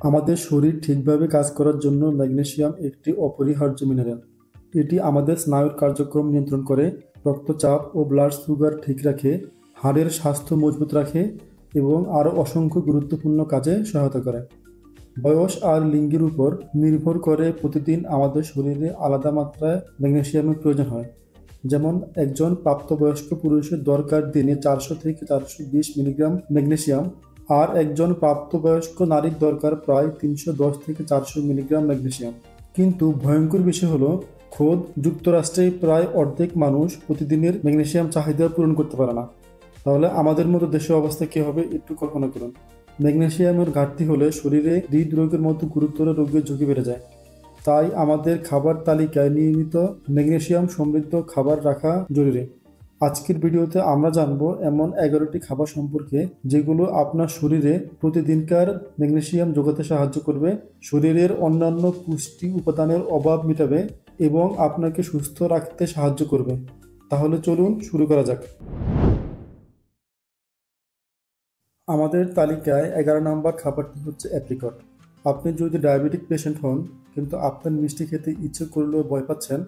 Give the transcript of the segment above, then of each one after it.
আমাদের শরীর ঠিকভাবে কাজ করার জন্য ম্যাগনেসিয়াম একটি অপরিহার্য মিনারেল। এটি আমাদের স্নায়ুর কার্যক্রম নিয়ন্ত্রণ করে, রক্তচাপ ও ব্লাড সুগার ঠিক রাখে, হাড়ের স্বাস্থ্য মজবুত রাখে এবং আরও অসংখ্য গুরুত্বপূর্ণ কাজে সহায়তা করে। বয়স আর লিঙ্গের উপর নির্ভর করে প্রতিদিন আমাদের শরীরে আলাদা মাত্রায় ম্যাগনেসিয়ামের প্রয়োজন হয়। যেমন একজন প্রাপ্তবয়স্ক পুরুষের দরকার দিনে 400 থেকে 420 মিলিগ্রাম ম্যাগনেসিয়াম, আর একজন প্রাপ্তবয়স্ক নারীর দরকার প্রায় 310 থেকে 400 মিলিগ্রাম ম্যাগনেসিয়াম। কিন্তু ভয়ঙ্কর বিষয় হলো, খোদ যুক্তরাষ্ট্রে প্রায় অর্ধেক মানুষ প্রতিদিনের ম্যাগনেসিয়াম চাহিদা পূরণ করতে পারে না। তাহলে আমাদের মতো দেশের অবস্থা কী হবে একটু কল্পনা করুন। ম্যাগনেসিয়ামের ঘাটতি হলে শরীরে হৃদরোগের মতো গুরুতর রোগের ঝুঁকি বেড়ে যায়। তাই আমাদের খাবার তালিকায় নিয়মিত ম্যাগনেসিয়াম সমৃদ্ধ খাবার রাখা জরুরি। আজকের ভিডিওতে আমরা জানবো এমন 11টি খাবার সম্পর্কে যেগুলো আপনার শরীরে প্রতিদিনকার ম্যাগনেসিয়াম যোগাতে সাহায্য করবে, শরীরের অন্যান্য পুষ্টি উপাদানের অভাব মেটাবে এবং আপনাকে সুস্থ রাখতে সাহায্য করবে। তাহলে চলুন শুরু করা যাক। আমাদের তালিকায় 11 নম্বর খাবারটি হচ্ছে অ্যাপ্রিকট। আপনি যদি ডায়াবেটিক পেশেন্ট হন কিন্তু আপনার মিষ্টি খেতে ইচ্ছে করলেও ভয় পাচ্ছেন,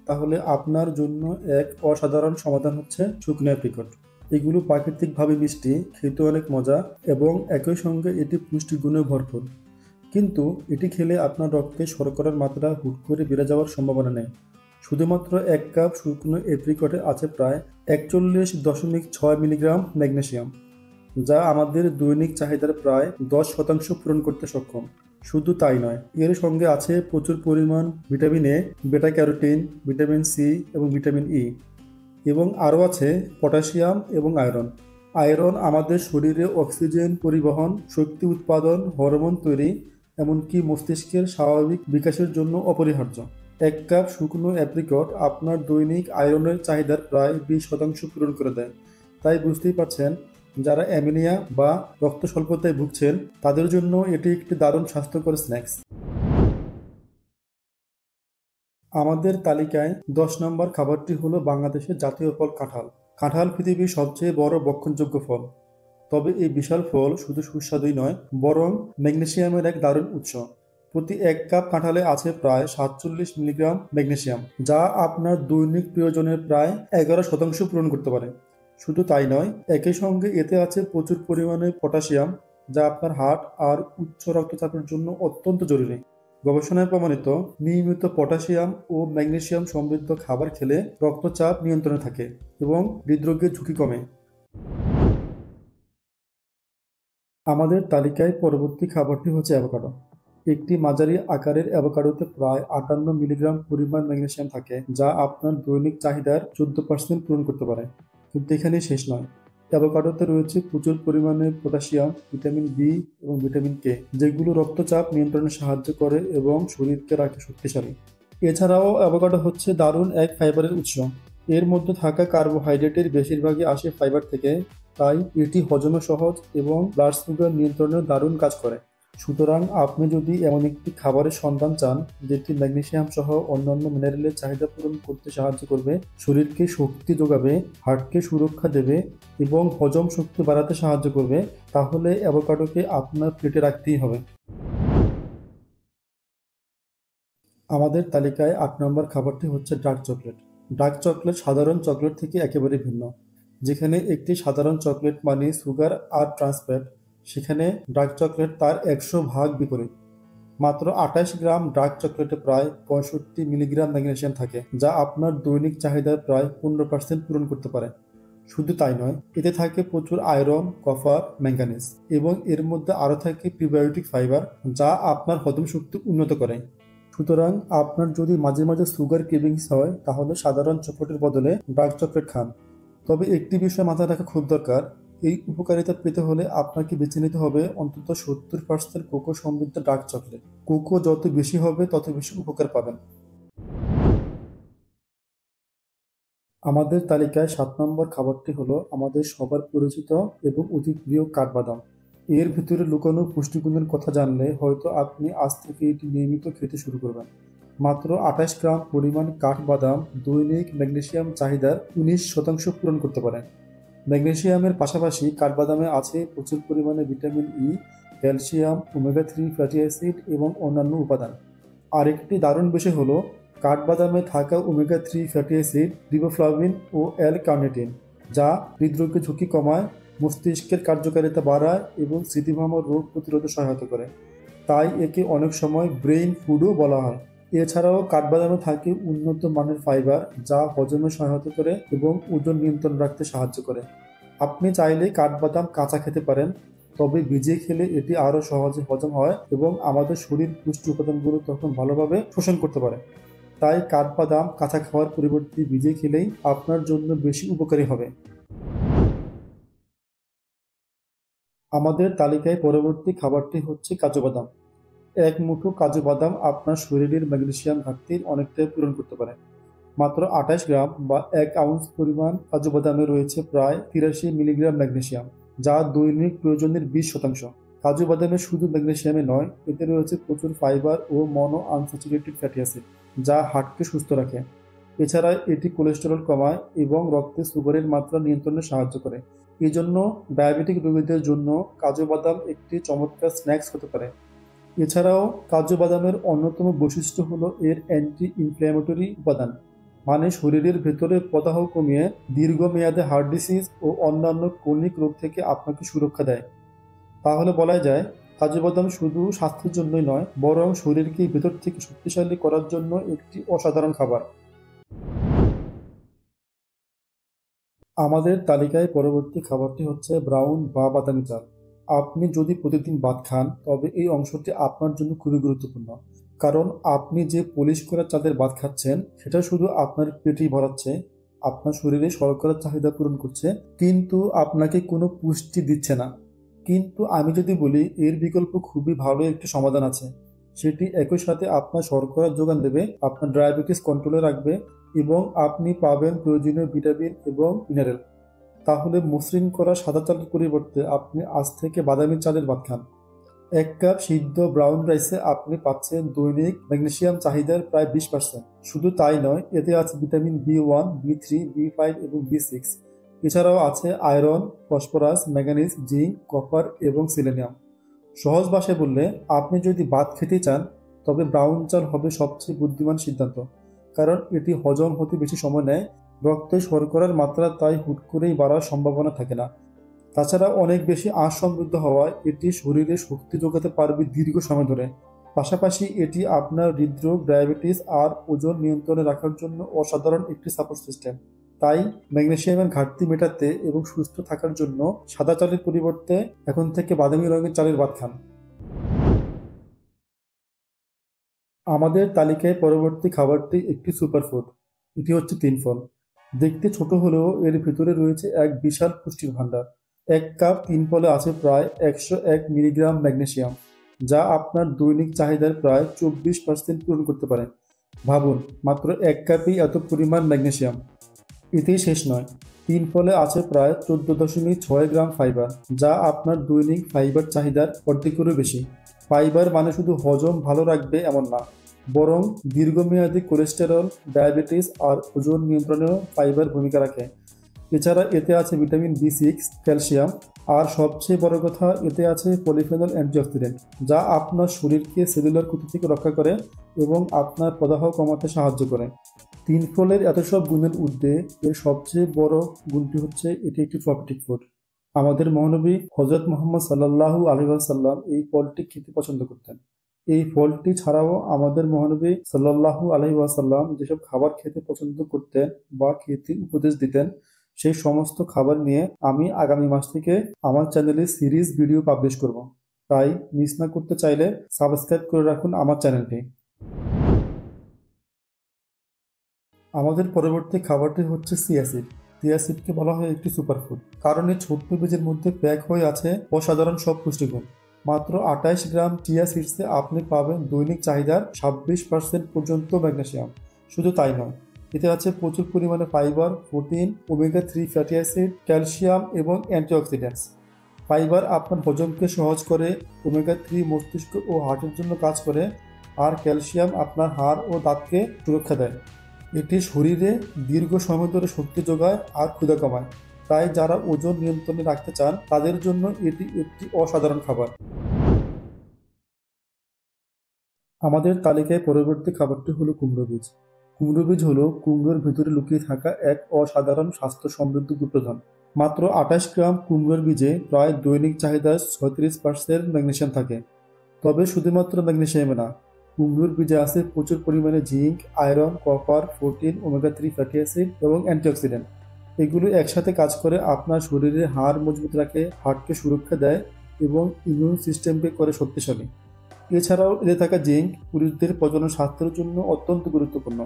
তাহলে আপনার জন্য এক অসাধারণ সমাধান হচ্ছে শুকনো অ্যাপ্রিকট। এগুলো প্রাকৃতিকভাবে মিষ্টি, খেতে অনেক মজা এবং একই সঙ্গে এটি পুষ্টিগুণে ভরপুর। কিন্তু এটি খেলে আপনার রক্তে শর্করার মাত্রা হুট করে বেড়ে যাওয়ার সম্ভাবনা নেই। শুধুমাত্র 1 কাপ শুকনো অ্যাপ্রিকটে আছে প্রায় 41.6 মিলিগ্রাম ম্যাগনেসিয়াম, যা আমাদের দৈনিক চাহিদার প্রায় 10% পূরণ করতে সক্ষম। শুধু তাই নয়, এর সঙ্গে আছে প্রচুর পরিমাণ vitamin A, beta carotene, vitamin C এবং ভিটামিন ই, এবং আরও আছে পটাশিয়াম এবং আয়রন। আয়রন আমাদের শরীরে অক্সিজেন পরিবহন, শক্তি উৎপাদন, হরমোন তৈরি, এমনকি মস্তিষ্কের স্বাভাবিক বিকাশের জন্য অপরিহার্য। 1 কাপ শুকনো অ্যাপ্রিকট আপনার দৈনিক আয়রনের চাহিদার প্রায় 20% পূরণ করে দেয়। তাই বুঝতেই পারছেন, যারা অ্যানিমিয়া বা রক্ত স্বল্পতায় ভুগছেন তাদের জন্য এটি একটি দারুণ স্বাস্থ্যকর স্ন্যাক্স। আমাদের তালিকায় 10 নম্বর খাবারটি হলো বাংলাদেশের জাতীয় ফল কাঁঠাল। কাঁঠাল পৃথিবীর সবচেয়ে বড় ভক্ষণযোগ্য ফল। তবে এই বিশাল ফল শুধু সুস্বাদুই নয়, বরং ম্যাগনেসিয়ামের এক দারুণ উৎস। প্রতি 1 কাপ কাঁঠালে আছে প্রায় 47 মিলিগ্রাম ম্যাগনেসিয়াম, যা আপনার দৈনিক প্রয়োজনের প্রায় 11% পূরণ করতে পারে। শুধু তাই নয়, একই সঙ্গে এতে আছে প্রচুর পরিমাণে পটাশিয়াম, যা আপনার হার্ট আর উচ্চ রক্তচাপের জন্য অত্যন্ত জরুরি। গবেষণায় প্রমাণিত, নিয়মিত পটাশিয়াম ও ম্যাগনেসিয়াম সমৃদ্ধ খাবার খেলে রক্তচাপ নিয়ন্ত্রণে থাকে এবং হৃদরোগের ঝুঁকি কমে। আমাদের তালিকায় পরবর্তী খাবারটি হচ্ছে অ্যাভোকাডো। একটি মাঝারি আকারের অ্যাভোকাডোতে প্রায় 58 মিলিগ্রাম পরিমাণ ম্যাগনেসিয়াম থাকে, যা আপনার দৈনিক চাহিদার 14% পূরণ করতে পারে। কিন্তু এখানেই শেষ নয়, অ্যাভোকাডোতে রয়েছে প্রচুর পরিমাণে পটাশিয়াম, ভিটামিন বি এবং ভিটামিন কে, যেগুলো রক্তচাপ নিয়ন্ত্রণে সাহায্য করে এবং শরীরকে রাখে শক্তিশালী। এছাড়াও অ্যাভোকাডো হচ্ছে দারুণ এক ফাইবারের উৎস। এর মধ্যে থাকা কার্বোহাইড্রেটের বেশিরভাগই আসে ফাইবার থেকে, তাই এটি হজমে সহজ এবং ব্লাড সুগার নিয়ন্ত্রণে দারুণ কাজ করে। সুতরাং আপনি যদি এমন একটি খাবারের সন্ধান চান যেটি ম্যাগনেসিয়াম সহ অন্যান্য মিনারেলের চাহিদা পূরণ করতে সাহায্য করবে, শরীরকে শক্তি যোগাবে, হার্টকে সুরক্ষা দেবে এবং হজম শক্তি বাড়াতে সাহায্য করবে, তাহলে অ্যাভোকাডোকে আপনার প্লেটে রাখতেই হবে। আমাদের তালিকায় 8 নম্বর খাবারটি হচ্ছে ডার্ক চকলেট। ডার্ক চকলেট সাধারণ চকলেট থেকে একেবারে ভিন্ন। যেখানে একটি সাধারণ চকলেট মানে সুগার আর ট্রান্স ফ্যাট, সেখানে ডার্ক চকলেট তার 100 ভাগ বিপরীত। মাত্র 28 গ্রাম ডার্ক চকলেটে প্রায় 65 মিলিগ্রাম ম্যাগনেসিয়াম থাকে, যা আপনার দৈনিক চাহিদার প্রায় 15% পূরণ করতে পারে। শুধু তাই নয়, এতে থাকে প্রচুর আয়রন, কপার, ম্যাঙ্গানিজ এবং এর মধ্যে আরও থাকে প্রিবায়োটিক ফাইবার, যা আপনার হজম শক্তি উন্নত করে। সুতরাং আপনার যদি মাঝে মাঝে সুগার ক্রেভিংস হয়, তাহলে সাধারণ চকলেটের বদলে ডার্ক চকলেট খান। তবে একটি বিষয় মাথায় রাখা খুব দরকার, এই উপকারিতা পেতে হলে আপনাকে বেছে নিতে হবে অন্তত 70% কোকো সমৃদ্ধ ডার্ক চকলেট। কোকো যত বেশি হবে তত বেশি উপকার পাবেন। আমাদের তালিকায় 7 নম্বর খাবারটি হলো আমাদের সবার পরিচিত এবং অতি প্রিয় কাঠবাদাম। এর ভিতরে লুকানো পুষ্টিগুণের কথা জানলে হয়তো আপনি আজ থেকে এটি নিয়মিত খেতে শুরু করবেন। মাত্র 28 গ্রাম পরিমাণ কাঠবাদাম দৈনিক ম্যাগনেসিয়াম চাহিদার 19% পূরণ করতে পারে। ম্যাগনেসিয়ামের পাশাপাশি কাঠবাদামে আছে প্রচুর পরিমাণে vitamin E, calcium, omega-3 fatty acid এবং অন্যান্য উপাদান। আরেকটি দারুণ বিষয় হলো কাঠবাদামে থাকা ওমেগা-3 ফ্যাটি অ্যাসিড, রিবোফ্লাভিন ও অ্যাল-কার্নিটিন, যা হৃদরোগের ঝুঁকি কমায়, মস্তিষ্কের কার্যকারিতা বাড়ায় এবং স্মৃতিভ্রম রোগ প্রতিরোধে সহায়তা করে। তাই একে অনেক সময় ব্রেইন ফুডও বলা হয়। এছাড়াও কাঠবাদামে থাকে উন্নত মানের ফাইবার, যা হজমে সহায়তা করে এবং ওজন নিয়ন্ত্রণ রাখতে সাহায্য করে। আপনি চাইলে কাঠবাদাম কাঁচা খেতে পারেন, তবে ভিজিয়ে খেলে এটি আরও সহজে হজম হয় এবং আমাদের শরীর পুষ্টি উপাদানগুলো তখন ভালোভাবে শোষণ করতে পারে। তাই কাঠবাদাম কাঁচা খাওয়ার পরিবর্তে ভিজিয়ে খেলেই আপনার জন্য বেশি উপকারী হবে। আমাদের তালিকায় পরবর্তী খাবারটি হচ্ছে কাজু বাদাম। এক মুঠো কাজু বাদাম আপনার শরীরের ম্যাগনেসিয়াম ঘাটতির অনেকটাই পূরণ করতে পারে। মাত্র 28 গ্রাম বা 1 আউন্স পরিমাণ কাজু বাদামে রয়েছে প্রায় 83 মিলিগ্রাম ম্যাগনেসিয়াম, যা দৈনিক প্রয়োজনের 20%। কাজু বাদামে শুধু ম্যাগনেসিয়ামে নয়, এতে রয়েছে প্রচুর ফাইবার ও মনো আনস্যাচুরেটেড ফ্যাটি অ্যাসিড, যা হার্টকে সুস্থ রাখে। এছাড়া এটি কোলেস্টেরল কমায় এবং রক্তে সুগারের মাত্রা নিয়ন্ত্রণে সাহায্য করে। এজন্য ডায়াবেটিক রোগীদের জন্য কাজু বাদাম একটি চমৎকার স্ন্যাক্স হতে পারে। এছাড়াও কাজু বাদামের অন্যতম বৈশিষ্ট্য হলো এর অ্যান্টি ইনফ্ল্যামেটরি উপাদান, মানে শরীরের ভেতরে প্রদাহ কমিয়ে দীর্ঘমেয়াদে হার্ট ডিসিজ ও অন্যান্য ক্রনিক রোগ থেকে আপনাকে সুরক্ষা দেয়। তাহলে বলা যায় কাজু বাদাম শুধু স্বাস্থ্যের জন্যই নয়, বরং শরীরকে ভেতর থেকে শক্তিশালী করার জন্য একটি অসাধারণ খাবার। আমাদের তালিকায় পরবর্তী খাবারটি হচ্ছে ব্রাউন বা বাদামি চাল। আপনি যদি প্রতিদিন ভাত খান, তবে এই অংশটি আপনার জন্য খুবই গুরুত্বপূর্ণ। কারণ আপনি যে পলিশ করা চালের ভাত খাচ্ছেন, সেটা শুধু আপনার পেটই ভরাচ্ছে, আপনার শরীরে শর্করার চাহিদা পূরণ করছে, কিন্তু আপনাকে কোনো পুষ্টি দিচ্ছে না। কিন্তু আমি যদি বলি এর বিকল্প খুবই ভালো একটি সমাধান আছে। সেটি একই সাথে আপনার শর্করার যোগান দেবে, আপনার ডায়াবেটিস কন্ট্রোলে রাখবে এবং আপনি পাবেন প্রয়োজনীয় ভিটামিন এবং মিনারেল। তাহলে মসৃণ করা সাদা চালের পরিবর্তে আপনি আজ থেকে বাদামি চালের ভাত খান। 1 কাপ সিদ্ধ ব্রাউন রাইসে আপনি পাচ্ছেন দৈনিক ম্যাগনেসিয়াম চাহিদার প্রায় 20%। শুধু তাই নয়, এতে আছে ভিটামিন B1, B3, B5 এবং B6। এছাড়াও আছে iron, phosphorus, manganese, zinc, copper এবং সেলেনিয়াম। সহজ ভাষায় বললে, আপনি যদি ভাত খেতে চান, তবে ব্রাউন চাল হবে সবচেয়ে বুদ্ধিমান সিদ্ধান্ত। কারণ এটি হজম হতে বেশি সময় নেয়, রক্তে শর্করার মাত্রা তাই হুট করেই বাড়ার সম্ভাবনা থাকে না। তাছাড়া অনেক বেশি আঁশ সমৃদ্ধ হওয়ায় এটি শরীরে শক্তি যোগাতে পারবে দীর্ঘ সময় ধরে। পাশাপাশি এটি আপনার হৃদরোগ, ডায়াবেটিস আর ওজন নিয়ন্ত্রণে রাখার জন্য অসাধারণ একটি সাপোর্ট সিস্টেম। তাই ম্যাগনেসিয়ামের ঘাটতি মেটাতে এবং সুস্থ থাকার জন্য সাদা চালের পরিবর্তে এখন থেকে বাদামি রঙের চালের ভাত খান। আমাদের তালিকায় পরবর্তী খাবারটি একটি সুপারফুড। এটি হচ্ছে তিনফল। দেখতে ছোট হলেও এর ভিতরে রয়েছে এক বিশাল পুষ্টির ভাণ্ডার। 1 কাপ তিনফলে আছে প্রায় 101 মিলিগ্রাম ম্যাগনেসিয়াম, যা আপনার দৈনিক চাহিদার প্রায় 24% পূরণ করতে পারে। ভাবুন, মাত্র 1 কাপেই এত পরিমাণ ম্যাগনেসিয়াম। এতেই শেষ নয়, তিনফলে আছে প্রায় 14.6 গ্রাম ফাইবার, যা আপনার দৈনিক ফাইবার চাহিদার অর্ধেকেরও বেশি। ফাইবার মানে শুধু হজম ভালো রাখবে এমন না, বরং দীর্ঘমেয়াদী কোলেস্টেরল, ডায়াবেটিস আর ওজন নিয়ন্ত্রণেও ফাইবার ভূমিকা রাখে। এছাড়া এতে আছে ভিটামিন B6, ক্যালসিয়াম আর সবচেয়ে বড় কথা, এতে আছে পলিফেনল অ্যান্টিঅক্সিডেন্ট, যা আপনার শরীরকে সেলুলার ক্ষতি থেকে রক্ষা করে এবং আপনার প্রদাহ কমাতে সাহায্য করে। তিন ফলের এত সব গুণের ঊর্ধ্বে এর সবচেয়ে বড় গুণটি হচ্ছে এটি একটি প্রোটিক ফুড। আমাদের মহানবী হযরত মুহাম্মদ সাল্লাল্লাহু আলাইহি ওয়াসাল্লাম এই ফলটি খেতে পছন্দ করতেন। এই ফলটি ছাড়াও আমাদের মহানবী সাল্লাল্লাহু আলাইহি ওয়াসাল্লাম যেসব খাবার খেতে পছন্দ করতেন বা খেতে উপদেশ দিতেন, সেই সমস্ত খাবার নিয়ে আমি আগামী মাস থেকে আমার চ্যানেলে সিরিজ ভিডিও পাবলিশ করব। তাই মিস না করতে চাইলে সাবস্ক্রাইব করে রাখুন আমার চ্যানেলটি। আমাদের পরবর্তী খাবারটি হচ্ছে চিয়া সিড। চিয়া সিডকে বলা হয় একটি সুপারফুড, কারণ এই ছোট্ট বীজের মধ্যে প্যাক হয়ে আছে অসাধারণ সব পুষ্টিগুণ। মাত্র 28 গ্রাম চিয়া সিডসে আপনি পাবেন দৈনিক চাহিদার 26% পর্যন্ত ম্যাগনেসিয়াম। শুধু তাই নয়, এতে আছে প্রচুর পরিমাণে fibre, protein, omega-3 fatty acid, calcium এবং অ্যান্টিঅক্সিডেন্টস। ফাইবার আপনার হজমকে সহজ করে, ওমেগা-3 মস্তিষ্ক ও হার্টের জন্য কাজ করে, আর ক্যালসিয়াম আপনার হাড় ও দাঁতকে সুরক্ষা দেয়। এটি শরীরে দীর্ঘ সময় ধরে শক্তি যোগায় আর ক্ষুধা কমায়। তাই যারা ওজন নিয়ন্ত্রণে রাখতে চান, তাদের জন্য এটি একটি অসাধারণ খাবার। আমাদের তালিকায় পরবর্তী খাবারটি হলো কুমড়ো বীজ। কুমড়ো বীজ হলো কুমড়োর ভিতরে লুকিয়ে থাকা এক অসাধারণ স্বাস্থ্য সমৃদ্ধ গুপ্তধন। মাত্র 28 গ্রাম কুমড়োর বীজে প্রায় দৈনিক চাহিদার 36% ম্যাগনেসিয়াম থাকে। তবে শুধুমাত্র ম্যাগনেসিয়ামে না, কুমড়োর বীজে আছে প্রচুর পরিমাণে zinc, iron, copper, protein, omega-3 fatty acid এবং অ্যান্টিঅক্সিডেন্ট। এগুলো একসাথে কাজ করে আপনার শরীরে হাড় মজবুত রাখে, হার্টকে সুরক্ষা দেয় এবং ইমিউন সিস্টেমকে করে শক্তিশালী। এছাড়াও এতে থাকা জিঙ্ক পুরুষদের প্রজনন স্বাস্থ্যের জন্য অত্যন্ত গুরুত্বপূর্ণ।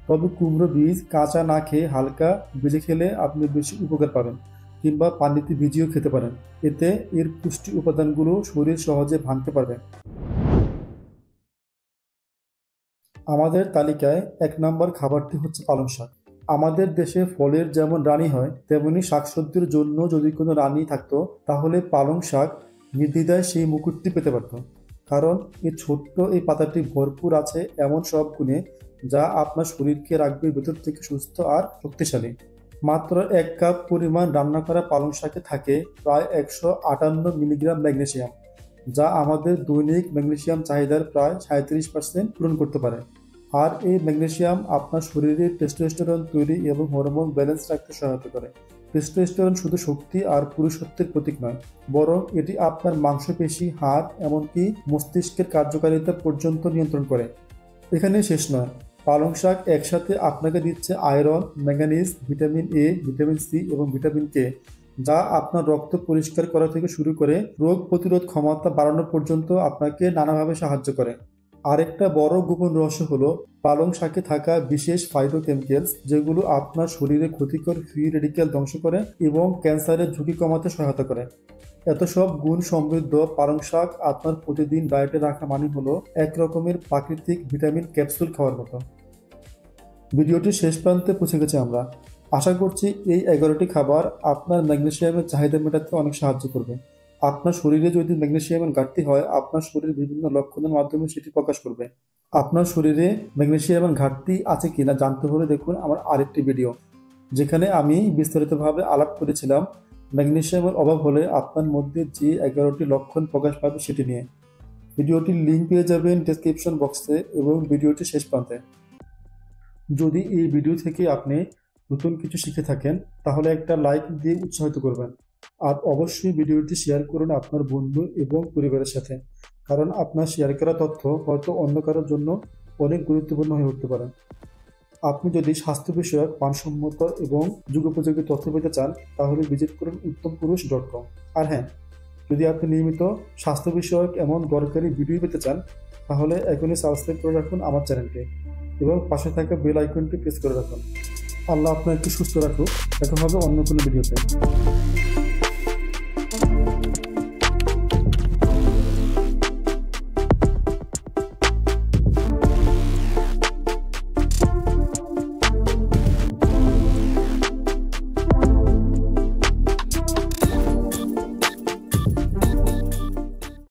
তবে কুমড়ো বীজ কাঁচা না খেয়ে হালকা ভেজে খেলে আপনি বেশি উপকার পাবেন, কিংবা পানিতে ভিজিয়েও খেতে পারেন। এতে এর পুষ্টি উপাদানগুলো শরীর সহজে ভাঙতে পারবে। আমাদের তালিকায় 1 নম্বর খাবারটি হচ্ছে পালং শাক। আমাদের দেশে ফলের যেমন রানী হয়, তেমনি শাকসবজির জন্য যদি কোনো রানী থাকতো, তাহলে পালং শাক নির্দ্বিধায় সেই মুকুটটি পেতে পারত। কারণ এই পাতাটি ভরপুর আছে এমন সব গুণে যা আপনার শরীরকে রাখবে ভেতর থেকে সুস্থ আর শক্তিশালী। মাত্র 1 কাপ পরিমাণ রান্না করা পালং শাকে থাকে প্রায় 158 মিলিগ্রাম ম্যাগনেসিয়াম, যা আমাদের দৈনিক ম্যাগনেসিয়াম চাহিদার প্রায় 37% পূরণ করতে পারে। আর এই ম্যাগনেসিয়াম আপনার শরীরে টেস্টোস্টেরন তৈরি এবং হরমোন ব্যালেন্স রাখতে সহায়তা করে। টেস্টোস্টেরন শুধু শক্তি আর পুরুষত্বের প্রতীক নয়, বরং এটি আপনার মাংসপেশি, হাড়, এমনকি মস্তিষ্কের কার্যকারিতা পর্যন্ত নিয়ন্ত্রণ করে। এখানে শেষ নয়, পালং শাক একসাথে আপনাকে দিচ্ছে iron, manganese, vitamin A, vitamin C এবং ভিটামিন কে, যা আপনার রক্ত পরিষ্কার করা থেকে শুরু করে রোগ প্রতিরোধ ক্ষমতা বাড়ানো পর্যন্ত আপনাকে নানাভাবে সাহায্য করে। আরেকটা বড় গোপন রহস্য হলো পালং শাকে থাকা বিশেষ ফাইটোকেমিক্যালস, যেগুলো আপনার শরীরে ক্ষতিকর ফ্রি রেডিক্যাল ধ্বংস করে এবং ক্যান্সারের ঝুঁকি কমাতে সহায়তা করে। এত সব গুণ সমৃদ্ধ পালং শাক আপনার প্রতিদিন ডায়েটে রাখা মানে হলো এক রকমের প্রাকৃতিক ভিটামিন ক্যাপসুল খাওয়ার মতো। ভিডিওটির শেষ প্রান্তে পৌঁছে গেছি আমরা। আশা করছি এই 11টি খাবার আপনার ম্যাগনেসিয়ামের চাহিদা মেটাতে অনেক সাহায্য করবে। আপনার শরীরে যদি ম্যাগনেসিয়ামের ঘাটতি হয়, আপনার শরীর বিভিন্ন লক্ষণের মাধ্যমে সেটি প্রকাশ করবে। আপনার শরীরে ম্যাগনেসিয়ামের ঘাটতি আছে কিনা জানতে হলে দেখুন আমার আরেকটি ভিডিও, যেখানে আমি বিস্তারিতভাবে আলাপ করেছিলাম ম্যাগনেসিয়ামের অভাব হলে আপনার মধ্যে যে 11টি লক্ষণ প্রকাশ পাবে সেটি নিয়ে। ভিডিওটির লিঙ্ক পেয়ে যাবেন ডেসক্রিপশন বক্সে এবং ভিডিওটি শেষ প্রান্তে। যদি এই ভিডিও থেকে আপনি নতুন কিছু শিখে থাকেন, তাহলে একটা লাইক দিয়ে উৎসাহিত করবেন। আর অবশ্যই ভিডিওটি শেয়ার করুন আপনার বন্ধু এবং পরিবারের সাথে, কারণ আপনার শেয়ার করা তথ্য হয়তো অন্য কারোর জন্য অনেক গুরুত্বপূর্ণ হয়ে উঠতে পারে। আপনি যদি স্বাস্থ্য বিষয়ক মানসম্মত এবং যুগোপযোগী তথ্য পেতে চান, তাহলে ভিজিট করুন uttompurush.com। আর হ্যাঁ, যদি আপনি নিয়মিত স্বাস্থ্য বিষয়ক এমন দরকারি ভিডিও পেতে চান, তাহলে এখনই সাবস্ক্রাইব করে রাখুন আমার চ্যানেলকে এবং পাশে থাকা বেল আইকনটি প্রেস করে রাখুন। আল্লাহ আপনাকে সুস্থ রাখুক। দেখা হবে অন্য কোনো ভিডিওতে।